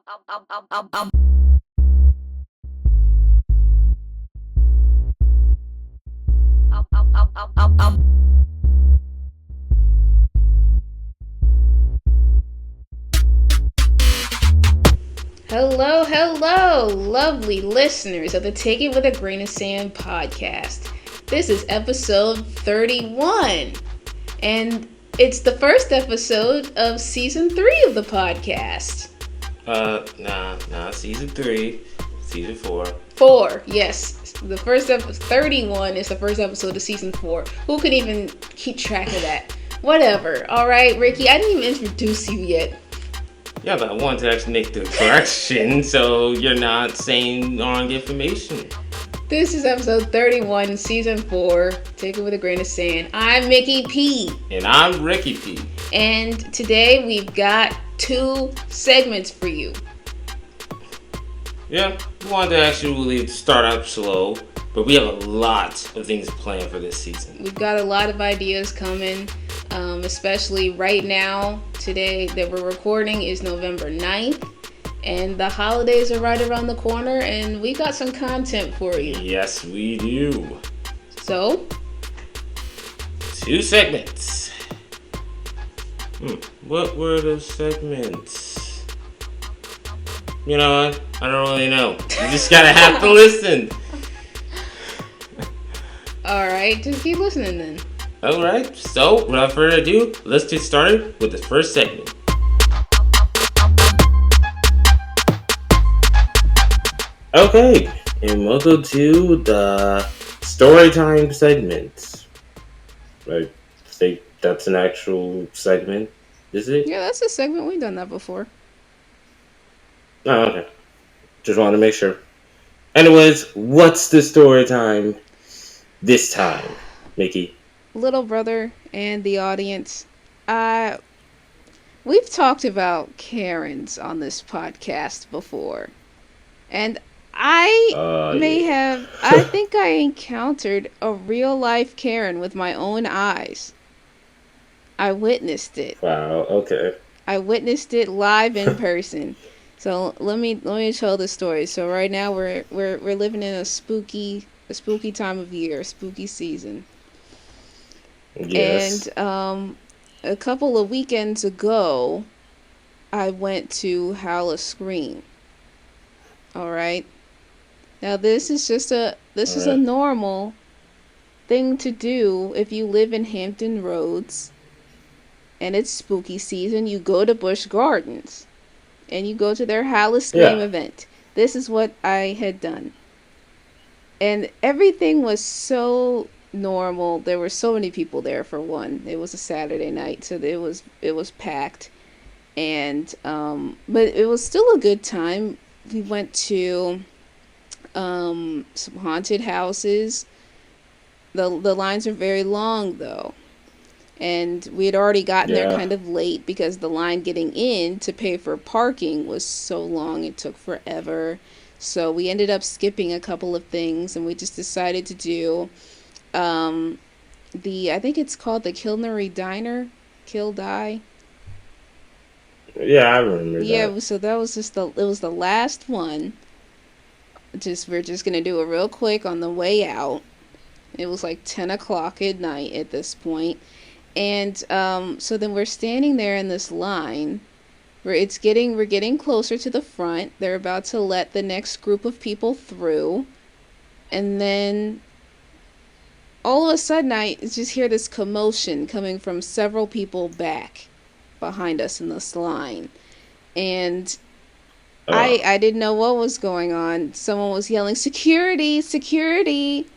Hello, hello, lovely listeners of the Take It With a Grain of Sand podcast. This is episode 31, and it's the first episode of season 3 of the podcast. Season 3, season 4. 4, yes. The first episode, 31 is the first episode of season 4. Who can even keep track of that? Whatever. All right, Ricky, I didn't even introduce you yet. Yeah, but I wanted to actually make the correction so you're not saying wrong information. This is episode 31, season 4. Take it with a grain of sand. I'm Mickey P. And I'm Ricky P. And today we've got 2 segments for you. Yeah, we wanted to actually start out slow, but we have a lot of things planned for this season. We've got a lot of ideas coming, especially right now. Today that we're recording is November 9th, and the holidays are right around the corner, and we got some content for you. Yes, we do. So? 2 segments. What were the segments? You know what? I don't really know. You just gotta have to listen. Alright, just keep listening then. Alright, so without further ado, let's get started with the first segment. Okay, and welcome to the storytime segment. I think that's an actual segment, is it? Yeah, that's a segment. We've done that before. Oh, okay. Just wanted to make sure. Anyways, what's the story time this time, Mickey? Little brother and the audience. We've talked about Karens on this podcast before. And I think I encountered a real life Karen with my own eyes. I witnessed it. Wow, okay. I witnessed it live in person. So let me tell the story. So right now we're living in a spooky time of year, spooky season. Yes. And a couple of weekends ago, I went to Howl a Scream. All right. Now this is a normal thing to do if you live in Hampton Roads and it's spooky season. You go to Busch Gardens and you go to their Howl a Scream event. This is what I had done. And everything was so normal. There were so many people there. For one, it was a Saturday night, so it was packed, and but it was still a good time. We went to some haunted houses. The lines are very long though, and we had already gotten there kind of late because the line getting in to pay for parking was so long. It took forever, so we ended up skipping a couple of things, and we just decided to do I think it's called the Culinary Diner, Kill Die. Yeah, I remember that. Yeah, so that was it was the last one. We're just gonna do it real quick on the way out. It was like 10 o'clock at night at this point. And so then we're standing there in this line where we're getting closer to the front. They're about to let the next group of people through. And then all of a sudden, I just hear this commotion coming from several people back behind us in this line. And I didn't know what was going on. Someone was yelling, "Security! Security!"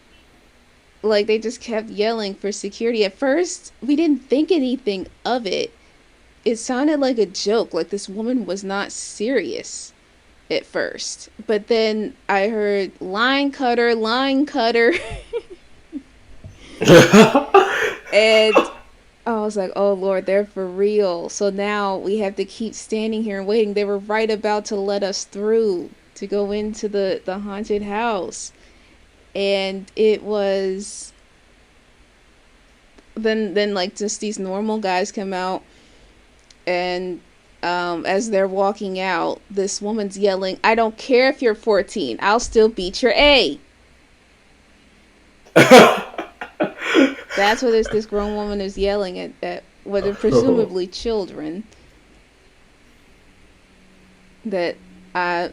Like, they just kept yelling for security. At first, we didn't think anything of it. It sounded like a joke, like this woman was not serious at first. But then I heard, "Line cutter, line cutter." And I was like, oh Lord, they're for real. So now we have to keep standing here and waiting. They were right about to let us through to go into the haunted house. And it was then like just these normal guys come out, and as they're walking out, this woman's yelling, "I don't care if you're 14, I'll still beat your A." That's what this grown woman is yelling at what are Oh, presumably children. That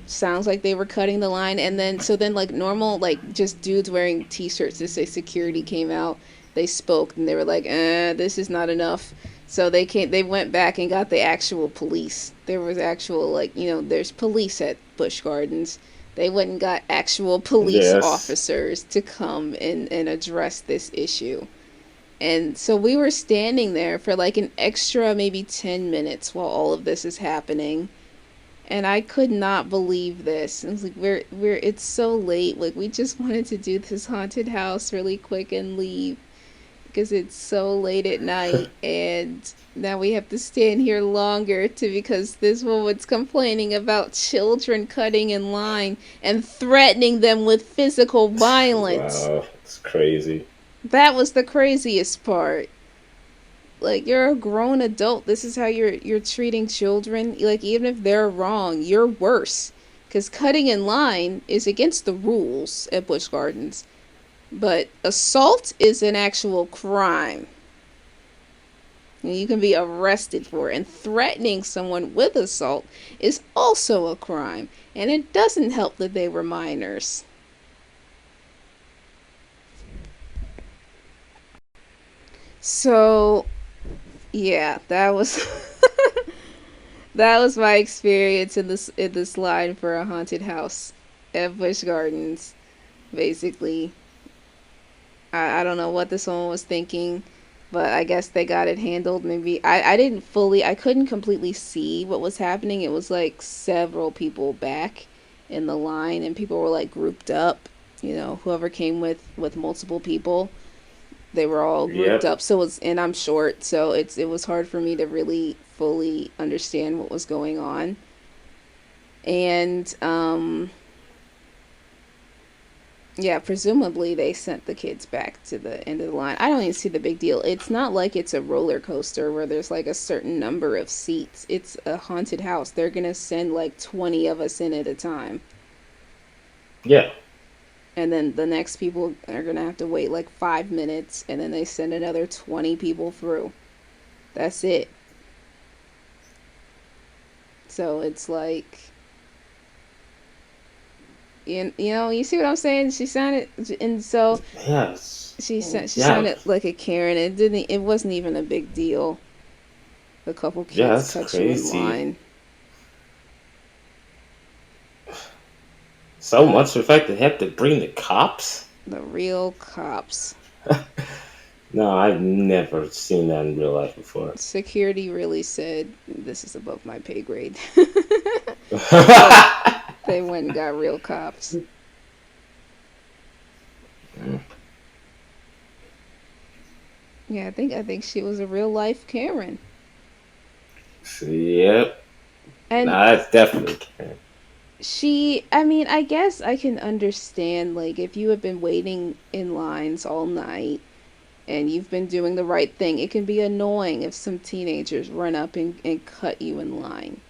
sounds like they were cutting the line, and then like normal, like just dudes wearing t-shirts that say security came out. They spoke and they were like, this is not enough. So they went back and got the actual police. There was actual, like, there's police at Busch Gardens. They went and got actual police yes. officers to come and address this issue. And so we were standing there for like an extra maybe 10 minutes while all of this is happening, and I could not believe this. It was like, it's so late. Like, we just wanted to do this haunted house really quick and leave because it's so late at night, and now we have to stand here longer because this woman's complaining about children cutting in line and threatening them with physical violence. Wow, it's crazy. That was the craziest part. Like, you're a grown adult, this is how you're treating children. Like, even if they're wrong, you're worse, because cutting in line is against the rules at Busch Gardens, but assault is an actual crime. You can be arrested for it, and threatening someone with assault is also a crime, and it doesn't help that they were minors. So yeah, that was that was my experience in this line for a haunted house at Busch Gardens. Basically, I don't know what this one was thinking, but I guess they got it handled. Maybe I couldn't completely see what was happening. It was like several people back in the line, and people were like grouped up. Whoever came with multiple people, they were all grouped Yep. up. And I'm short, so it was hard for me to really fully understand what was going on. And yeah, presumably they sent the kids back to the end of the line. I don't even see the big deal. It's not like it's a roller coaster where there's like a certain number of seats. It's a haunted house. They're gonna send like 20 of us in at a time, Yeah. and then the next people are gonna have to wait like 5 minutes, and then they send another 20 people through. That's it. So it's like, you see what I'm saying? She sounded, and so Yes. she Yeah. sounded like a Karen. It wasn't even a big deal. A couple Yeah, kids that's cut you in crazy. line. So Uh, much for the fact they have to bring the cops? the real cops. No, I've never seen that in real life before. Security really said this is above my pay grade. So they went and got real cops. Yeah, I think she was a real life Karen. Yep. No, And that's definitely Karen. I mean, I guess I can understand, like, if you have been waiting in lines all night and you've been doing the right thing, it can be annoying if some teenagers run up and cut you in line.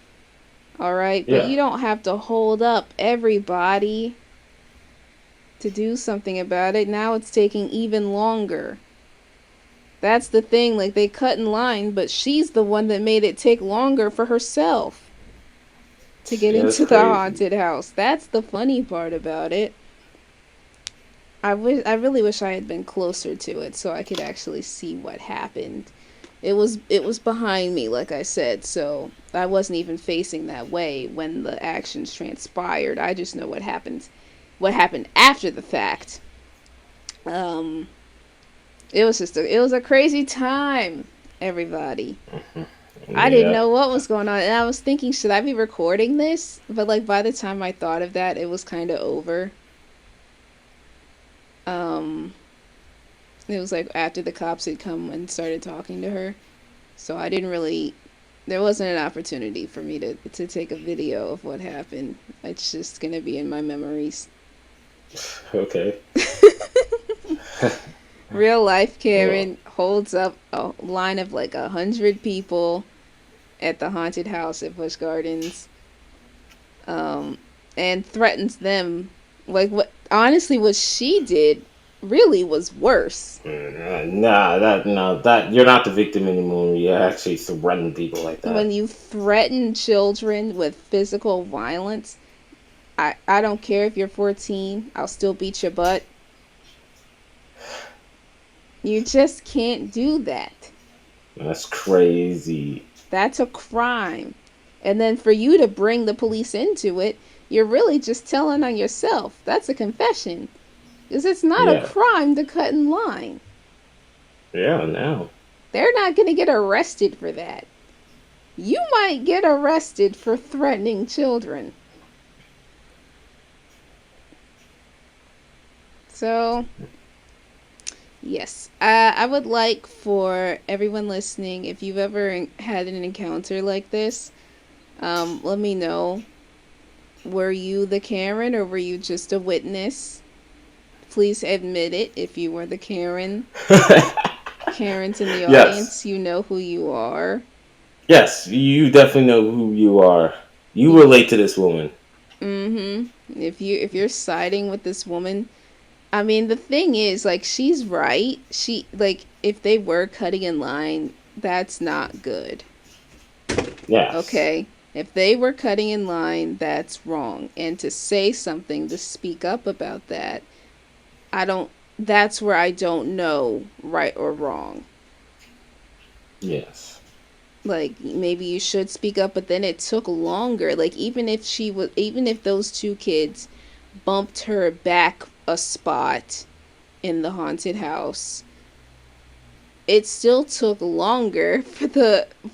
All right, but Yeah. you don't have to hold up everybody to do something about it. Now it's taking even longer. That's the thing, like, they cut in line, but she's the one that made it take longer for herself to get Yeah, that's into the crazy. haunted house. That's the funny part about it. I really wish I had been closer to it so I could actually see what happened. It was behind me, like I said, so I wasn't even facing that way when the actions transpired. I just know what happened after the fact. Um it was a crazy time, everybody. I didn't Yeah. know what was going on, and I was thinking, should I be recording this? But like by the time I thought of that, it was kind of over. Um it was like after the cops had come and started talking to her. So I didn't really there wasn't an opportunity for me to take a video of what happened. It's just gonna be in my memories. Okay. Real life Well, Karen holds up a line of like 100 people at the haunted house at Busch Gardens, um, and threatens them. Like what? Honestly, what she did really was worse. That you're not the victim anymore. You actually threaten people like When that. you threaten children with physical violence, I don't care if you're 14. I'll still beat your butt. You just can't do that. That's crazy. That's a crime. And then for you to bring the police into it, you're really just telling on yourself. That's a confession. Because it's not a Yeah. crime to cut in line. Yeah. Now. They're not going to get arrested for that. You might get arrested for threatening children. So, yes, I would like for everyone listening, if you've ever had an encounter like this, let me know. Were you the Karen or were you just a witness? Please admit it if you were the Karen. Karens in the Yes. audience, you know who you are. Yes. You definitely know who you are. You relate to this woman. Mm-hmm. If you're siding with this woman, I mean the thing is, like, she's right. She like if they were cutting in line, that's not good. Yes. Okay? If they were cutting in line, that's wrong. And to say something, to speak up about that, I don't that's where I don't know right or wrong. Yes. Like maybe you should speak up, but then it took longer. Like even if those two kids bumped her back a spot in the haunted house, it still took longer for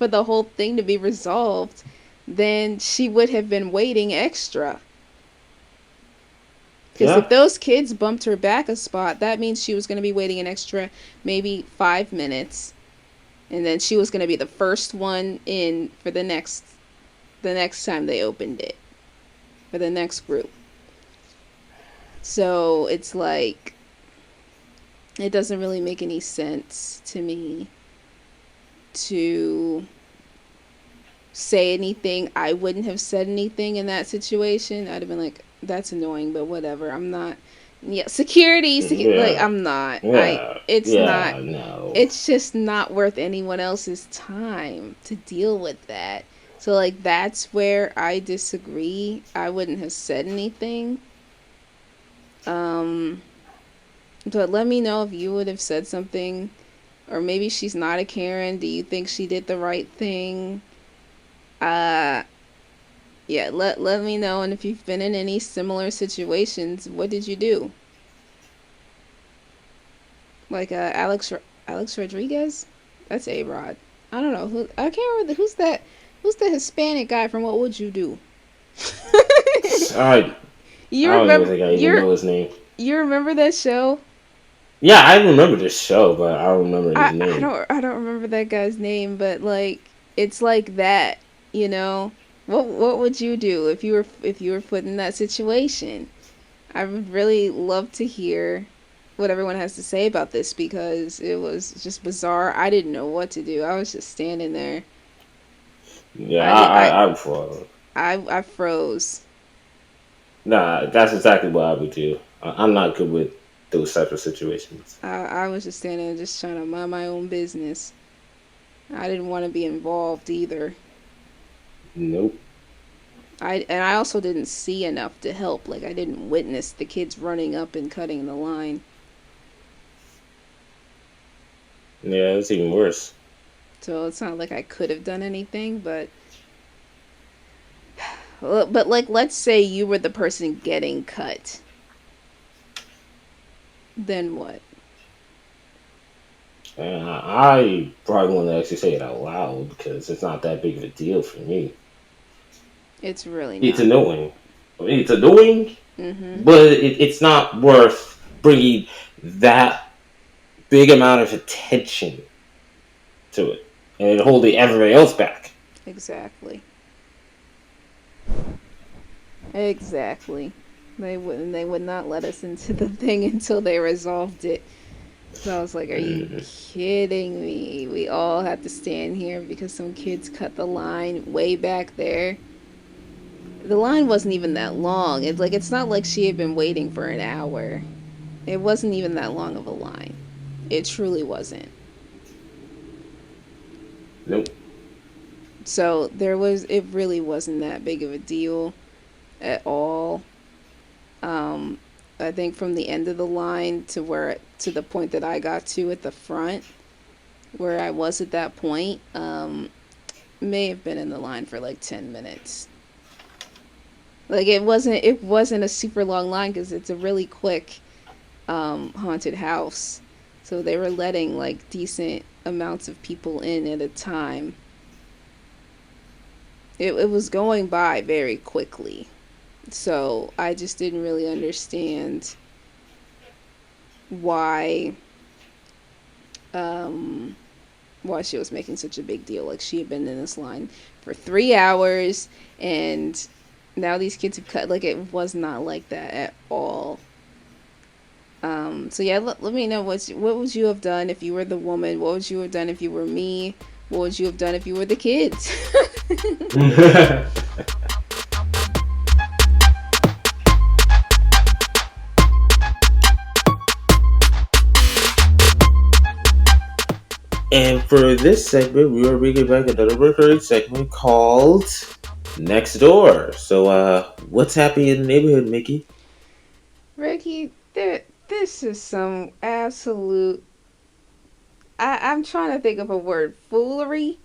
the whole thing to be resolved than she would have been waiting extra. Because if Yeah. those kids bumped her back a spot, that means she was going to be waiting an extra maybe 5 minutes, and then she was going to be the first one in for the next time they opened it for the next group. So it's like it doesn't really make any sense to me to say anything. I wouldn't have said anything in that situation. I'd have been like, that's annoying, but whatever. I'm not. Yeah, like Yeah. I'm not. Yeah. It's not. Yeah. No. It's just not worth anyone else's time to deal with that. So like that's where I disagree. I wouldn't have said anything. Um, but let me know if you would have said something, or maybe she's not a Karen. Do you think she did the right thing? Uh, yeah, let me know. And if you've been in any similar situations, what did you do? Like Alex Rodriguez, that's A Rod. I don't know who. I can't remember who's that. Who's the Hispanic guy from What Would You Do? I You I don't even remember think I even know his name. you remember that show? Yeah, I remember this show, but I don't remember his name. I don't remember that guy's name, but like it's like that, you know. What would you do if you were put in that situation? I would really love to hear what everyone has to say about this because it was just bizarre. I didn't know what to do. I was just standing there. Yeah, I did I'm for. I froze. Nah, that's exactly what I would do. I'm not good with those types of situations. I was just standing there just trying to mind my own business. I didn't want to be involved either. Nope. I also didn't see enough to help. Like I didn't witness the kids running up and cutting the line. Yeah, it's even worse. So it's not like I could have done anything, but like let's say you were the person getting cut. Then what? I probably want to actually say it out loud because it's not that big of a deal for me. It's really It's not. annoying. I mean, it's annoying, Mhm. but it's not worth bringing that big amount of attention to it and holding everybody else back. Exactly. Exactly. They would not let us into the thing until they resolved it. So I was like, are you kidding me? We all had to stand here because some kids cut the line way back there. The line wasn't even that long. It's not like she had been waiting for an hour. It wasn't even that long of a line. It truly wasn't. Nope. So it really wasn't that big of a deal at all. Um, I think from the end of the line to the point that I got to at the front, where I was at that point, may have been in the line for like 10 minutes. Like it wasn't a super long line because it's a really quick haunted house, so they were letting like decent amounts of people in at a time. It was going by very quickly. So I just didn't really understand why um why she was making such a big deal. Like she had been in this line for 3 hours and now these kids have cut like it was not like that at all. So yeah, let me know what would you have done if you were the woman? What would you have done if you were me? What would you have done if you were the kids? And for this segment, we are bringing back another recurring segment called Nextdoor. So, what's happening in the neighborhood, Mickey? Ricky, this is some absolute. I'm trying to think of a word. Foolery.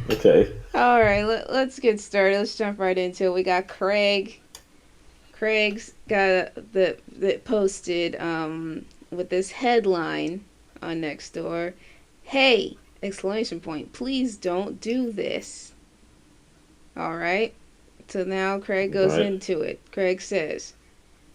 Okay. All right, let's get started. Let's jump right into it. We got Craig. Craig's got the posted with this headline on Nextdoor. Hey! Exclamation point. Please don't do this. All right. So now Craig All goes right. into it. Craig says,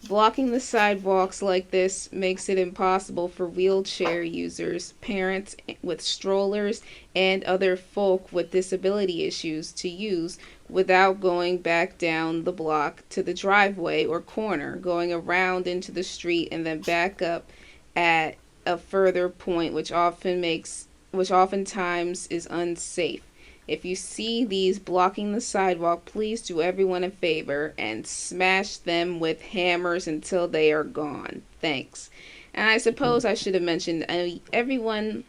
blocking the sidewalks like this makes it impossible for wheelchair users, parents with strollers, and other folk with disability issues to use without going back down the block to the driveway or corner, going around into the street and then back up at a further point, which oftentimes is unsafe. If you see these blocking the sidewalk, please do everyone a favor and smash them with hammers until they are gone. Thanks. And I suppose I should have mentioned everyone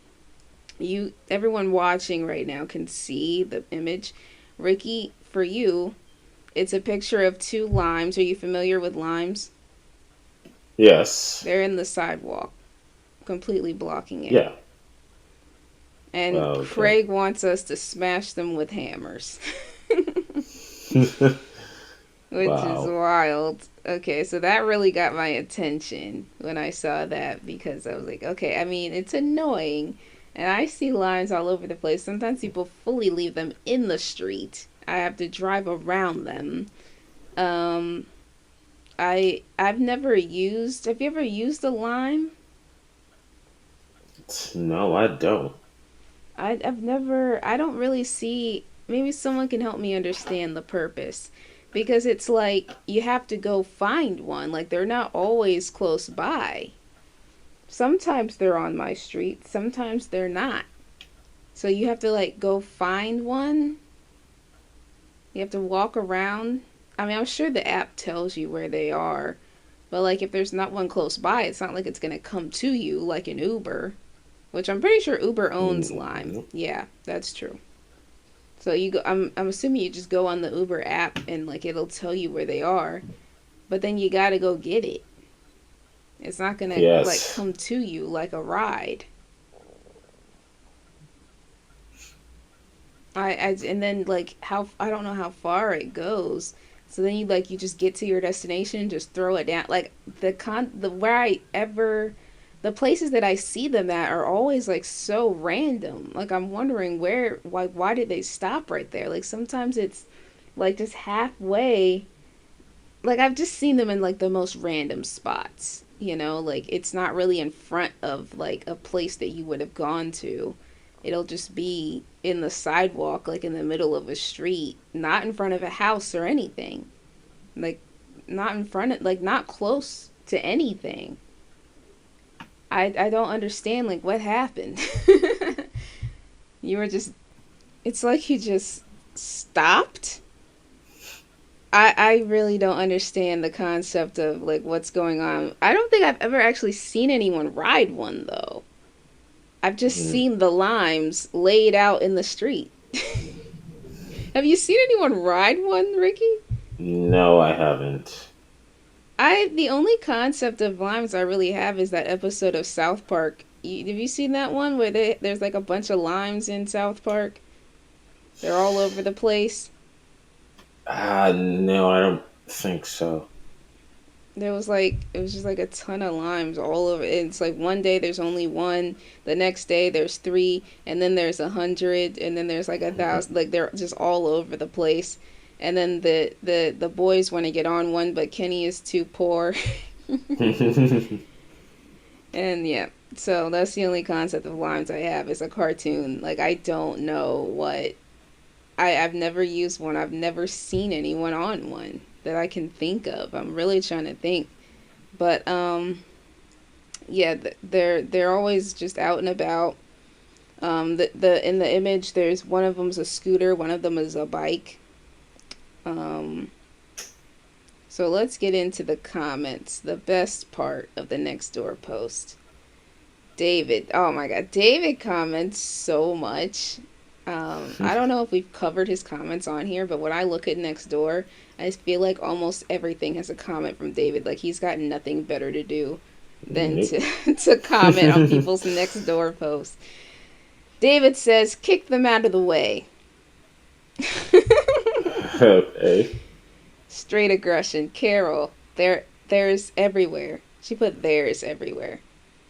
watching right now can see the image. Ricky, for you, it's a picture of two limes. Are you familiar with limes? Yes. They're in the sidewalk, completely blocking it. Yeah. And Okay. Craig wants us to smash them with hammers. Which is Wow. wild. Okay, so that really got my attention when I saw that because I was like, okay, I mean, it's annoying. And I see lines all over the place. Sometimes people fully leave them in the street. I have to drive around them. Um I've never used Have you ever used a lime? No, I don't. I don't really see. Maybe someone can help me understand the purpose. Because it's like you have to go find one. Like they're not always close by. Sometimes they're on my street, sometimes they're not. So you have to like go find one. You have to walk around. I mean, I'm sure the app tells you where they are. But like if there's not one close by, it's not like it's going to come to you like an Uber, which I'm pretty sure Uber owns Lime. Mm, Yeah, that's true. So you go. I'm assuming you just go on the Uber app and like it'll tell you where they are, but then you gotta go get it. It's not gonna like yes. come to you like a ride. And then like how I don't know how far it goes. So then you just get to your destination, just throw it down. Like the where I ever the places that I see them at are always like so random. Like I'm wondering why did they stop right there? Like sometimes it's like just halfway. Like I've just seen them in like the most random spots, like it's not really in front of like a place that you would have gone to. It'll just be in the sidewalk, like in the middle of a street, not in front of a house or anything. Like not in front of, like not close to anything. I don't understand, like, what happened. You were just, it's like you just stopped. I really don't understand the concept of like what's going on. I don't think I've ever actually seen anyone ride one though. I've just Mm, seen the limes laid out in the street. Have you seen anyone ride one, Ricky? no, I haven't. I the only concept of limes I really have is that episode of South Park. Have you seen that one where there's like a bunch of limes in South Park? They're all over the place. No, I don't think so. There was like it was just like a ton of limes all over. It's like one day there's only one, the next day there's three, and then there's 100, and then there's like 1,000. Like they're just all over the place. And then the boys want to get on one, but Kenny is too poor. And yeah, so that's the only concept of limes I have is a cartoon. Like I don't know what I've never used one. I've never seen anyone on one that I can think of. I'm really trying to think. But yeah, they're always just out and about. The in the image, there's one of them's a scooter, one of them is a bike. Um, so let's get into the comments. The best part of the Nextdoor post. David, oh my God, David comments so much. I don't know if we've covered his comments on here, but when I look at Nextdoor, I just feel like almost everything has a comment from David. Like he's got nothing better to do than Nope. to to comment on people's Nextdoor posts. David says, "Kick them out of the way." Okay. Straight aggression. Carol, there's everywhere. She put there's everywhere.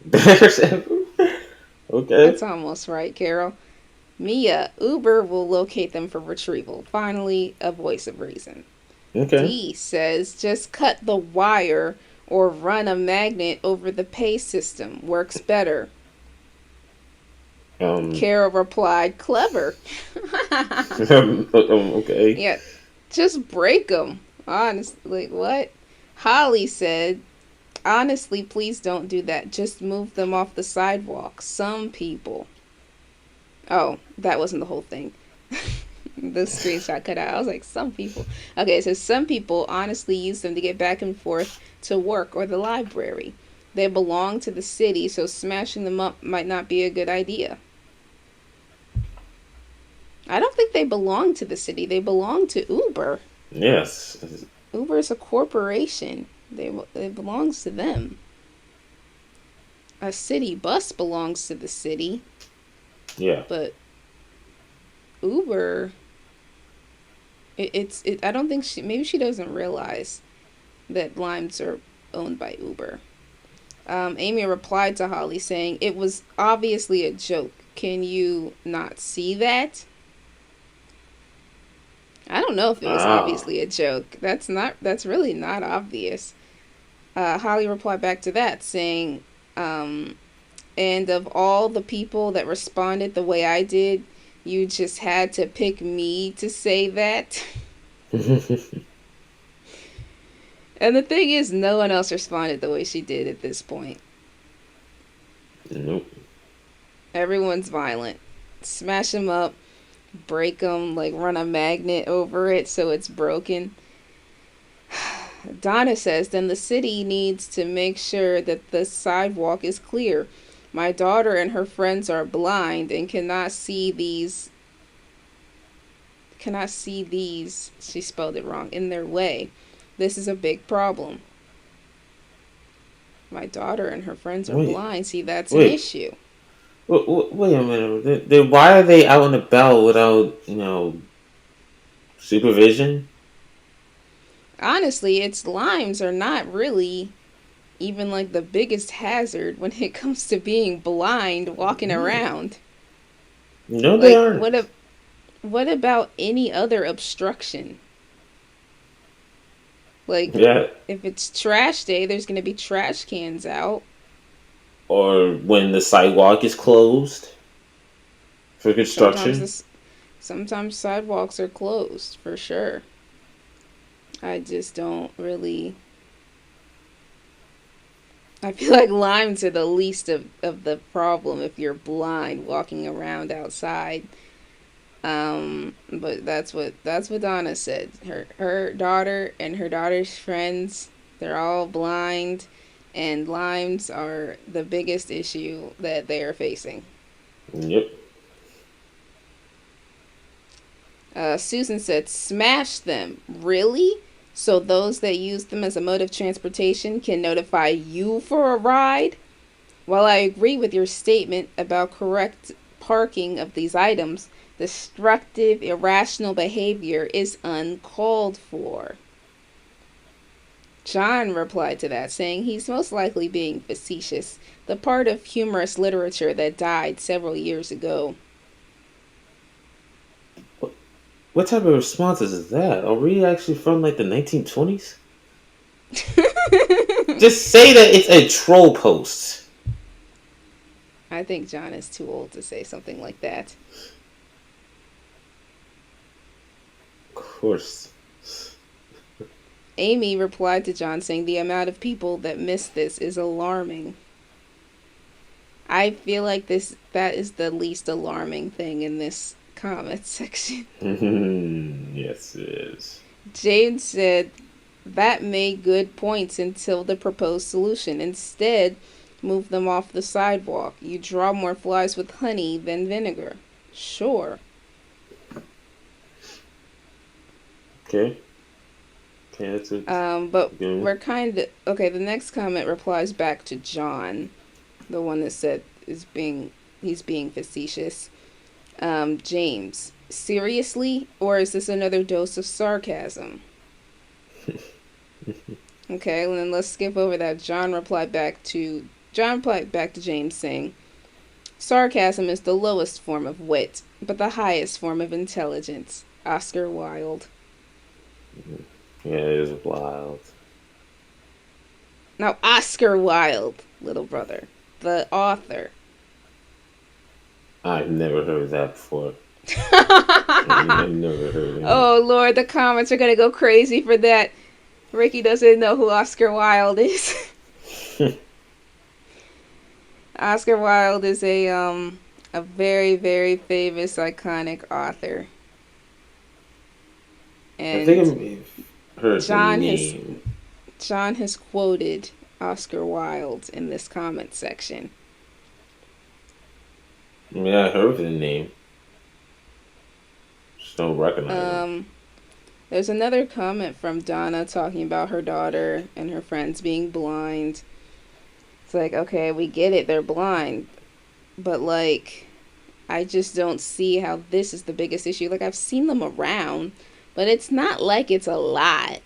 There's okay. That's almost right, Carol. Mia, Uber will locate them for retrieval. Finally, a voice of reason. Okay. D says, just cut the wire or run a magnet over the pay system. Works better. Um. Carol replied, clever. Okay. Yeah, just break them. Honestly, what? Holly said, honestly, please don't do that. Just move them off the sidewalk. Some people. Oh, that wasn't the whole thing. The screenshot cut out. I was like, some people. Okay, it says some people honestly use them to get back and forth to work or the library. They belong to the city, so smashing them up might not be a good idea. I don't think they belong to the city. They belong to Uber. Yes. Uber is a corporation. It belongs to them. A city bus belongs to the city, Yeah. but Uber, I don't think maybe she doesn't realize that limes are owned by Uber. Amy replied to Holly saying it was obviously a joke. Can you not see that? I don't know if it was Ah. obviously a joke. That's really not obvious. Holly replied back to that saying, and of all the people that responded the way I did, you just had to pick me to say that. And the thing is, no one else responded the way she did at this point. Nope. Everyone's violent. Smash them up, break them, like run a magnet over it so it's broken. Donna says, then the city needs to make sure that the sidewalk is clear. My daughter and her friends are blind and cannot see these, she spelled it wrong, in their way. This is a big problem. My daughter and her friends are Wait. blind. See, that's an Wait. issue. Wait a minute. Why are they out and about without supervision? Honestly, its limes are not really even like the biggest hazard when it comes to being blind walking around. No, they Like aren't. what about any other obstruction? Like Yeah. if it's trash day, there's going to be trash cans out. Or when the sidewalk is closed for Sometimes construction. this sometimes sidewalks are closed for sure. I just don't really I feel like limes are the least of the problem if you're blind walking around outside. But that's what Donna said. Her daughter and her daughter's friends, they're all blind, and limes are the biggest issue that they are facing. Yep. Susan said, "Smash them, really? So those that use them as a mode of transportation can notify you for a ride?" While I agree with your statement about correct parking of these items, destructive, irrational behavior is uncalled for. John replied to that, saying he's most likely being facetious, the part of humorous literature that died several years ago. What type of responses is that? Are we actually from like the 1920s? Just say that it's a troll post. I think John is too old to say something like that. Of course. Amy replied to John, saying the amount of people that miss this is alarming. I feel like that is the least alarming thing in this comment section. Yes, it is. James said that made good points until the proposed solution. Instead, move them off the sidewalk. You draw more flies with honey than vinegar. Sure. Okay. Okay, that's it. But we're kind of okay. The next comment replies back to John, the one that said he's being facetious. James, seriously, or is this another dose of sarcasm? Okay, well then let's skip over that. John replied back to James, saying, "Sarcasm is the lowest form of wit, but the highest form of intelligence." Oscar Wilde. Yeah, it is wild. Now, Oscar Wilde, little brother, the author. I've never heard that before. I've never heard that. Oh Lord, the comments are gonna go crazy for that. Ricky doesn't know who Oscar Wilde is. Oscar Wilde is a very, very famous, iconic author. I think And I've heard John the has name. John has quoted Oscar Wilde in this comment section. I mean, I heard the name. Just don't recognize him. There's another comment from Donna talking about her daughter and her friends being blind. It's like, okay, we get it, they're blind. But, like, I just don't see how this is the biggest issue. Like, I've seen them around, but it's not like it's a lot.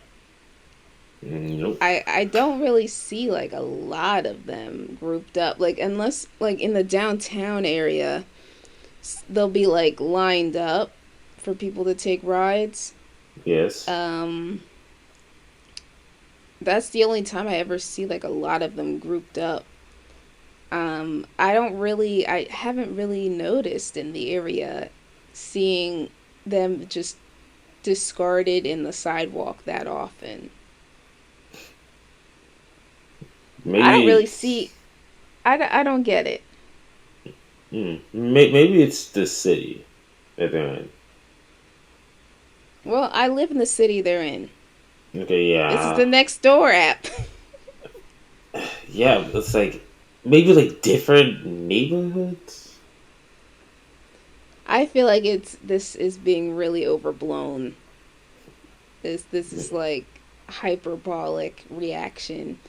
Nope. I don't really see, like, a lot of them grouped up. Like, unless, like, in the downtown area, they'll be, like, lined up for people to take rides. Yes. That's the only time I ever see, like, a lot of them grouped up. I haven't really noticed in the area seeing them just discarded in the sidewalk that often. Maybe I don't really see, I don't get it. Maybe it's the city that they're in. Well, I live in the city they're in. Okay, This is yeah. the Nextdoor app. Yeah, it's like maybe like different neighborhoods. I feel like this is being really overblown. This is like hyperbolic reaction.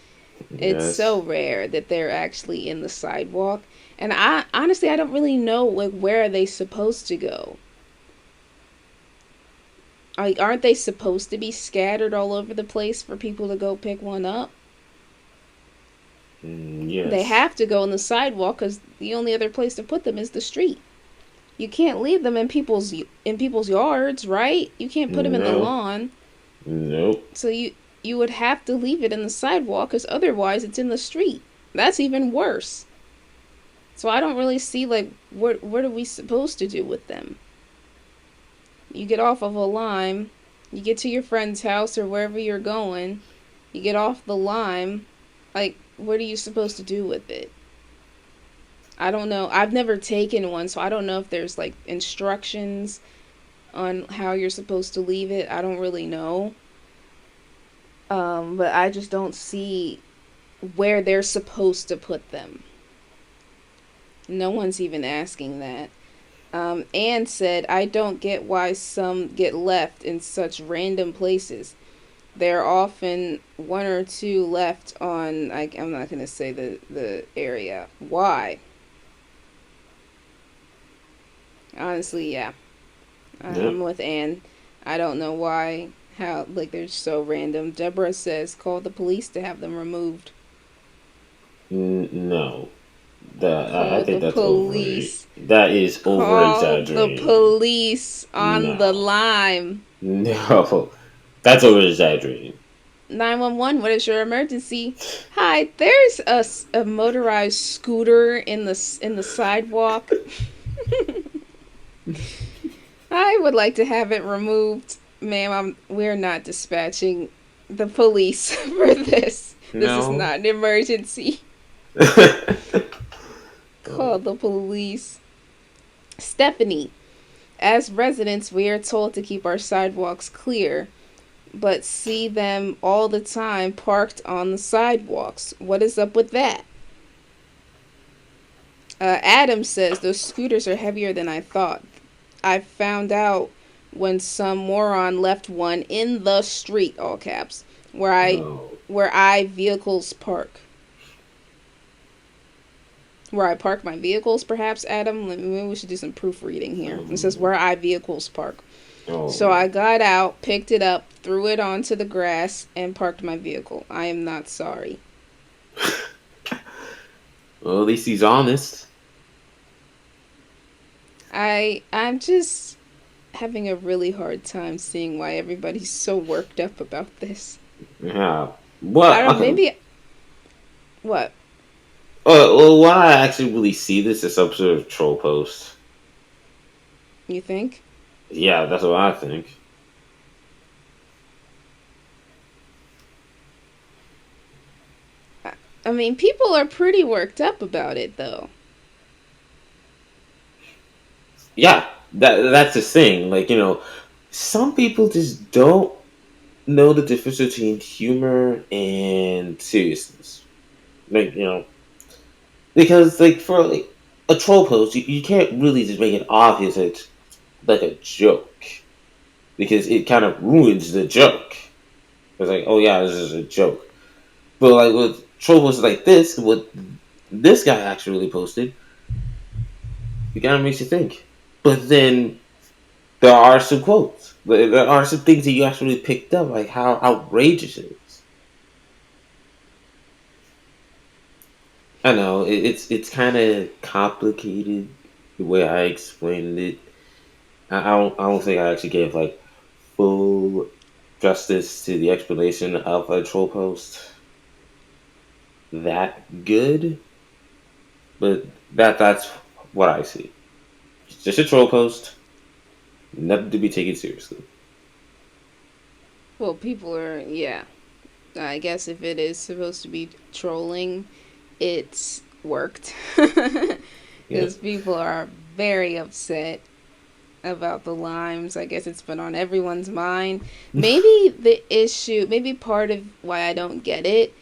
It's Yes. so rare that they're actually in the sidewalk. And I honestly I don't really know like where are they supposed to go? Like aren't they supposed to be scattered all over the place for people to go pick one up? They Yes. have to go on the sidewalk cuz the only other place to put them is the street. You can't leave them in people's yards, right? You can't put them in the No. lawn. Nope. So you would have to leave it in the sidewalk cuz otherwise it's in the street. That's even worse. So I don't really see like what are we supposed to do with them? You get off of a lime, you get to your friend's house or wherever you're going, you get off the lime, like what are you supposed to do with it? I don't know. I've never taken one, so I don't know if there's like instructions on how you're supposed to leave it. I don't really know. But I just don't see where they're supposed to put them. No one's even asking that. Anne said, I don't get why some get left in such random places. There are often one or two left on, I'm not going to say the area. Why? Honestly, yeah. Yep. I'm with Anne. I don't know why, how, like, they're so random. Deborah says, call the police to have them removed. No, that I Call think the that's over. police. That is over Call the exaggerating. police on the No, lime. no, that's over exaggerating. 911, what is your emergency? Hi, there's a motorized scooter in the sidewalk. I would like to have it removed. Ma'am, we're not dispatching the police for this. This is No. not an emergency. Call the police. Stephanie, as residents, we are told to keep our sidewalks clear, but see them all the time parked on the sidewalks. What is up with that? Adam says those scooters are heavier than I thought. I found out when some moron left one in the street, all caps, where I Oh. where I vehicles park. Where I park my vehicles, perhaps, Adam. Maybe we should do some proofreading here. It says where I vehicles park. So Oh. I got out, picked it up, threw it onto the grass, and parked my vehicle. I am not sorry. Well, at least he's honest. I'm just having a really hard time seeing why everybody's so worked up about this. Yeah. I What? don't. Okay. Maybe what Well, why I actually really see this is some sort of troll post. you think? Yeah, that's what I think. I mean, people are pretty worked up about it, though. Yeah, that's the thing. Like, some people just don't know the difference between humor and seriousness. Like, because like for like a troll post, you can't really just make it obvious that it's like a joke because it kind of ruins the joke. It's like, oh yeah, this is a joke. But like with troll posts like this, what this guy actually posted, it kind of makes you think. But then there are some quotes. There are some things that you actually picked up, like how outrageous it is. I know it's kind of complicated the way I explained it. I don't think I actually gave like full justice to the explanation of a troll post that good, but that's what I see. It's just a troll post, nothing to be taken seriously. Well, people are, yeah. I guess if it is supposed to be trolling, it's worked. Yeah. Because people are very upset about the limes. I guess it's been on everyone's mind. Maybe the issue, maybe part of why I don't get it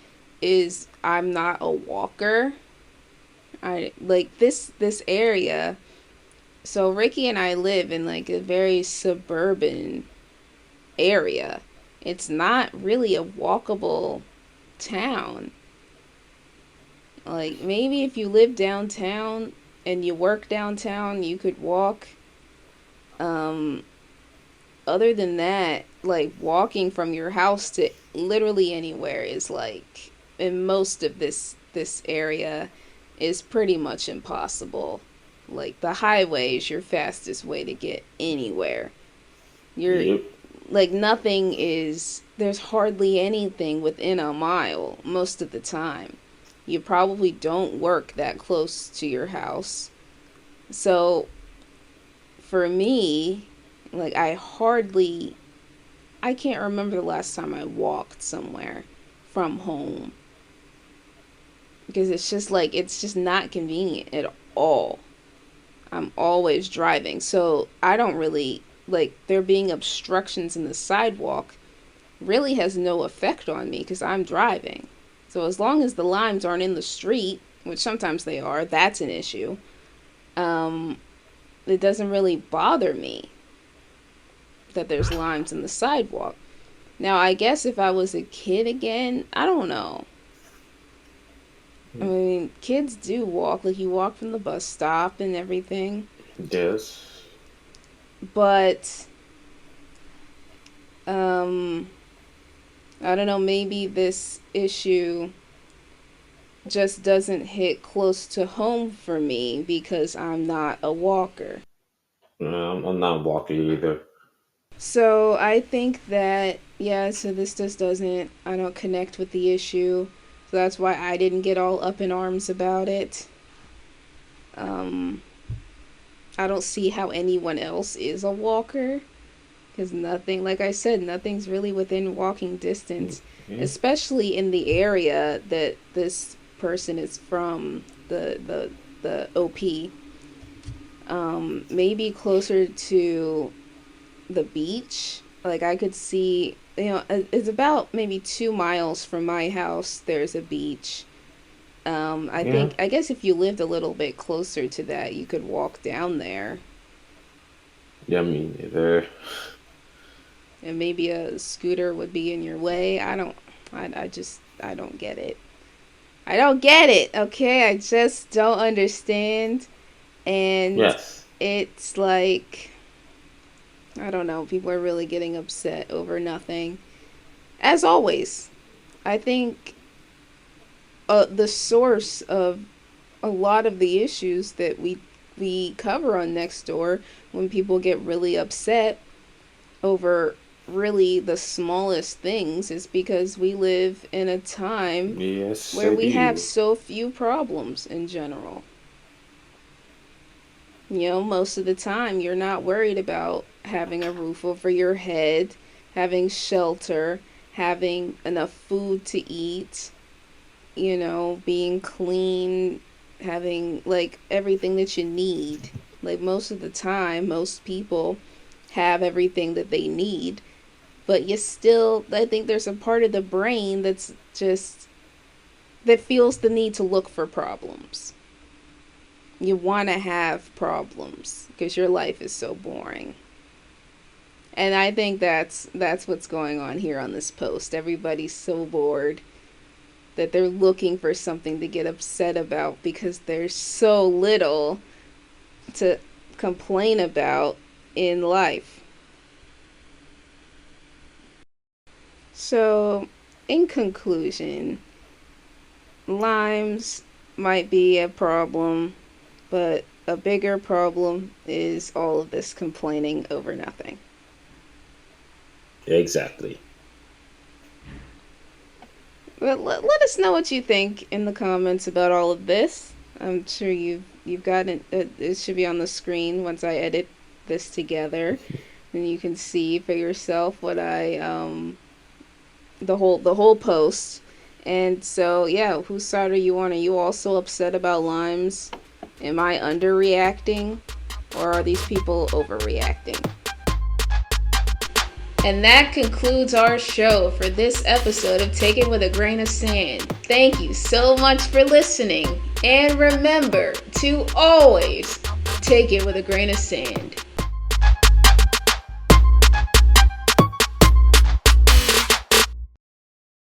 is I'm not a walker. I like this area. So Ricky and I live in like a very suburban area. It's not really a walkable town. Like maybe if you live downtown and you work downtown, you could walk. Um Other than that, like walking from your house to literally anywhere is like in most of this area is pretty much impossible. Like the highway is your fastest way to get anywhere. You're Yep. like nothing is there's hardly anything within a mile most of the time. You probably don't work that close to your house. So for me, like I can't remember the last time I walked somewhere from home. because it's just not convenient at all. I'm always driving, so I don't really like there being obstructions in the sidewalk really has no effect on me because I'm driving. So as long as the limes aren't in the street, which sometimes they are, that's an issue. Um, it doesn't really bother me that there's limes in the sidewalk. Now, I guess if I was a kid again, I don't know. I mean, kids do walk, like you walk from the bus stop and everything. Yes. But um I don't know, maybe this issue just doesn't hit close to home for me because I'm not a walker. I'm not walking either. So I think that, yeah, so this just doesn't, I don't connect with the issue. So that's why I didn't get all up in arms about it. Um, I don't see how anyone else is a walker because nothing, like I said, nothing's really within walking distance, Mm-hmm. especially in the area that this person is from, the OP. Maybe closer to the beach. Like I could see, it's about maybe 2 miles from my house. There's a beach. Yeah. I guess if you lived a little bit closer to that, you could walk down there, Yeah, me neither. and maybe a scooter would be in your way. I don't get it. I don't get it. Okay, I just don't understand, and Yes. it's like I don't know. People are really getting upset over nothing. As always, I think the source of a lot of the issues that we cover on Nextdoor, when people get really upset over really the smallest things, is because we live in a time Yes, where I we have do. so few problems in general. Most of the time you're not worried about having a roof over your head, having shelter, having enough food to eat, being clean, having like everything that you need. Like most of the time, most people have everything that they need, but you still, I think there's a part of the brain that's just, that feels the need to look for problems. You want to have problems because your life is so boring. And I think that's what's going on here on this post. Everybody's so bored that they're looking for something to get upset about because there's so little to complain about in life. So, in conclusion, limes might be a problem, but a bigger problem is all of this complaining over nothing. Exactly. But let us know what you think in the comments about all of this. I'm sure you've gotten it. It should be on the screen once I edit this together, and you can see for yourself what I the whole post. And so yeah, whose side are you on? Are you also upset about limes? Am I underreacting, or are these people overreacting? And that concludes our show for this episode of Take It With a Grain of Sand. Thank you so much for listening. And remember to always take it with a grain of sand.